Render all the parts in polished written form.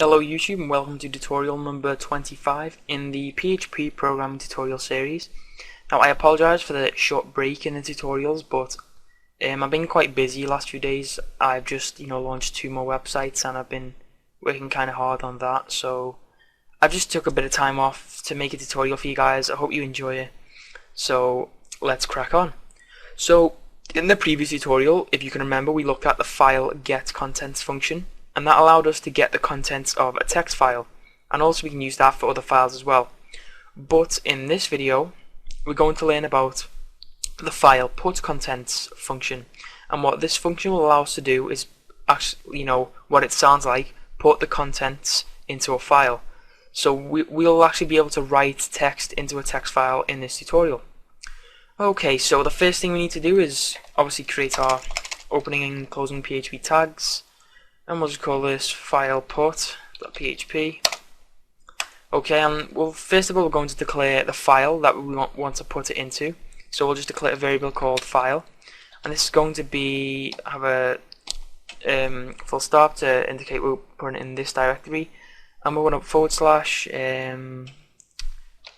Hello YouTube and welcome to tutorial number 25 in the PHP programming tutorial series. Now I apologise for the short break in the tutorials, but I've been quite busy the last few days. I've just launched 2 more websites and I've been working kind of hard on that, so I've just took a bit of time off to make a tutorial for you guys. I hope you enjoy it. So let's crack on. So in the previous tutorial, if you can remember, we looked at the file get contents function, and that allowed us to get the contents of a text file, and also we can use that for other files as well. But in this video we're going to learn about the file put contents function, and what this function will allow us to do is actually, what it sounds like, put the contents into a file. So we'll actually be able to write text into a text file in this tutorial. Okay, so the first thing we need to do is obviously create our opening and closing PHP tags, and we'll just call this file put.php. Okay, and first of all we're going to declare the file that we want to put it into. So we'll just declare a variable called file, and this is going to have a full stop to indicate we're putting it in this directory, and we're going to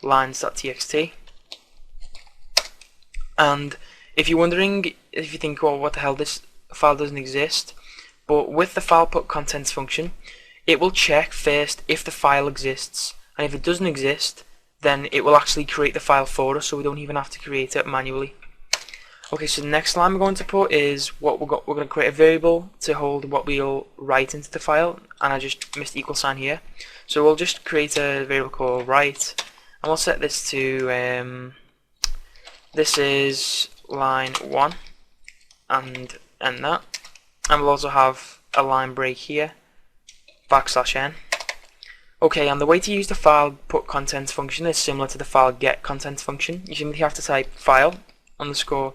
/lines.txt. And if you're wondering, if you think, well, what the hell, this file doesn't exist, but with the file put contents function, it will check first if the file exists, and if it doesn't exist, then it will actually create the file for us, so we don't even have to create it manually. Okay, so the next line we're going to put is we're going to create a variable to hold what we'll write into the file, and I just missed the equal sign here. So we'll just create a variable called write, and we'll set this to this is line 1, and end that. And we'll also have a line break here, \n. Okay, and the way to use the file put contents function is similar to the file get contents function. You simply have to type file _put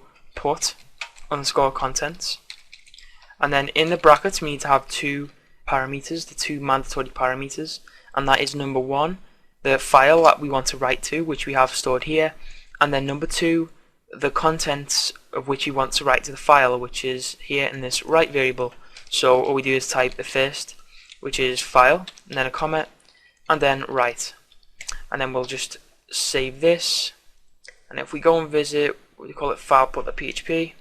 _contents, and then in the brackets we need to have 2 parameters, the 2 mandatory parameters, and that is number 1, the file that we want to write to, which we have stored here, and then number 2, the contents of which we want to write to the file, which is here in this write variable. So all we do is type the first, which is file, and then a comma, and then write, and then we'll just save this. And if we go and visit, we call it file put.php,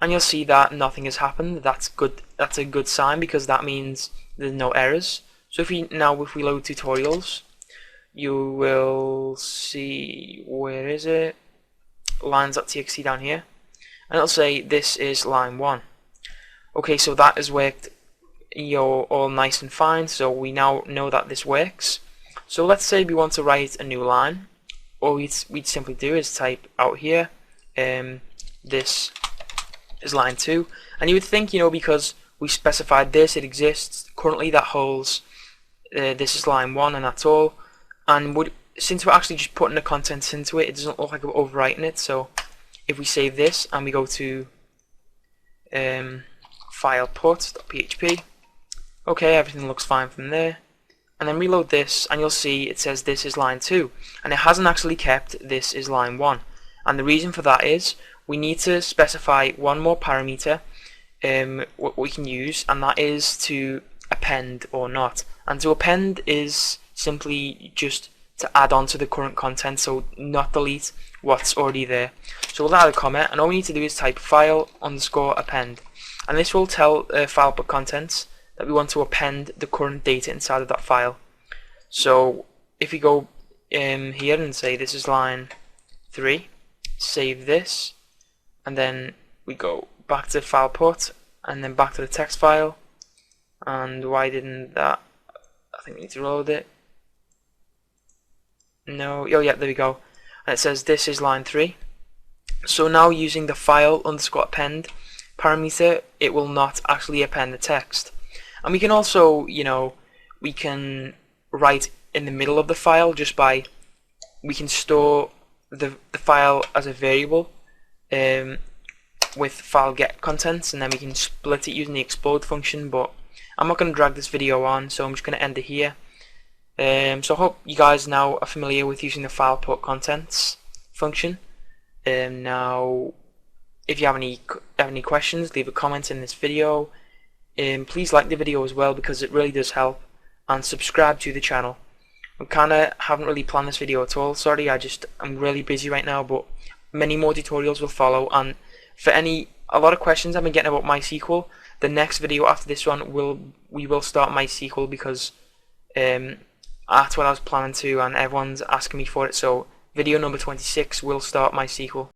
and you'll see that nothing has happened. That's good. That's a good sign, because that means there's no errors. So if we load tutorials, you will see, where is it, lines.txt down here, and it'll say this is line 1. Okay, so that has worked all nice and fine, so we now know that this works. So let's say we want to write a new line. All we'd simply do is type out here, this is line 2, and you would think, because we specified this, it exists currently, that holds this is line 1, and that's all. And since we're actually just putting the contents into it, it doesn't look like we're overwriting it. So if we save this and we go to file put.php, okay, everything looks fine from there, and then reload this, and you'll see it says this is line 2, and it hasn't actually kept this is line 1. And the reason for that is we need to specify one more parameter what we can use, and that is to append or not. And to append is simply just to add on to the current content, so not delete what's already there. So we'll add a comment, and all we need to do is type file _append, and this will tell file put contents that we want to append the current data inside of that file. So if we go here and say this is line 3, save this, and then we go back to file put, and then back to the text file. And why didn't that? I think we need to reload it. No, oh yeah, there we go. And it says this is line 3. So now using the file _append parameter, it will not actually append the text. And we can also, we can write in the middle of the file just by, we can store the file as a variable with file get contents, and then we can split it using the explode function. But I'm not going to drag this video on, so I'm just going to end it here. So I hope you guys now are familiar with using the file put contents function. Now, if you have any questions, leave a comment in this video. Please like the video as well because it really does help, and subscribe to the channel. I kinda haven't really planned this video at all, sorry, I'm really busy right now, but many more tutorials will follow. And for a lot of questions I've been getting about MySQL, the next video after this one we will start MySQL, because that's what I was planning to, and everyone's asking me for it. So video number 26 will start MySQL.